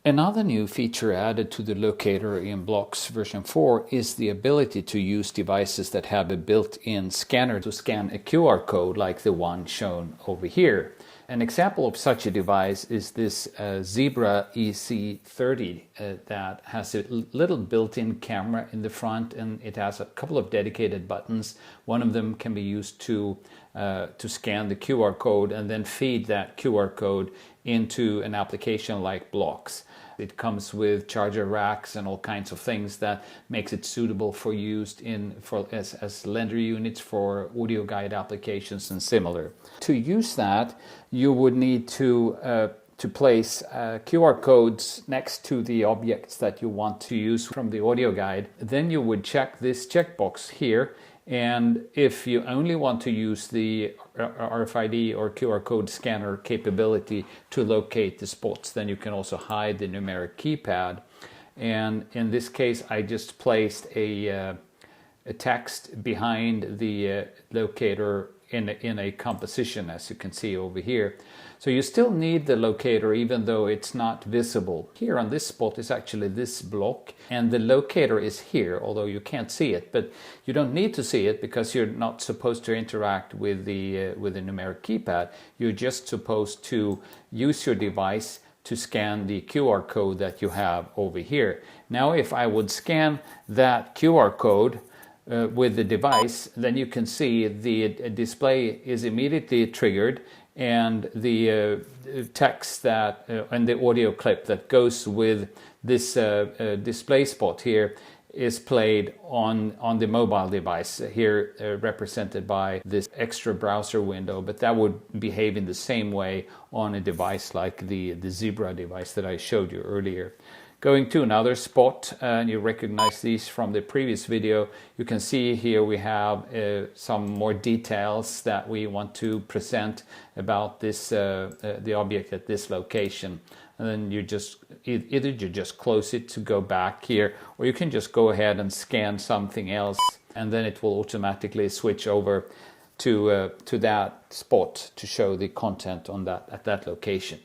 Another new feature added to the locator in Blocks version 4 is the ability to use devices that have a built-in scanner to scan a QR code like the one shown over here. An example of such a device is this Zebra EC30 that has a little built-in camera in the front, and it has a couple of dedicated buttons. One of them can be used to scan the QR code and then feed that QR code into an application like Blocks. It comes with charger racks and all kinds of things that makes it suitable for use as lender units for audio guide applications and similar. To use that, you would need to place QR codes next to the objects that you want to use from the audio guide. Then you would check this checkbox here, and if you only want to use the RFID or QR code scanner capability to locate the spots, then you can also hide the numeric keypad. And in this case, I just placed a text behind the locator in a composition, as you can see over here. So you still need the locator even though it's not visible. Here on this spot is actually this block, and the locator is here, although you can't see it. But you don't need to see it because you're not supposed to interact with the numeric keypad. You're just supposed to use your device to scan the QR code that you have over here. Now if I would scan that QR code with the device, then you can see the display is immediately triggered, and the text that and the audio clip that goes with this display spot here is played on the mobile device here, represented by this extra browser window, but that would behave in the same way on a device like the Zebra device that I showed you earlier. Going to another spot, and you recognize these from the previous video, you can see here we have some more details that we want to present about this the object at this location. And then you just either you just close it to go back here, or you can just go ahead and scan something else, and then it will automatically switch over to that spot to show the content on at that location.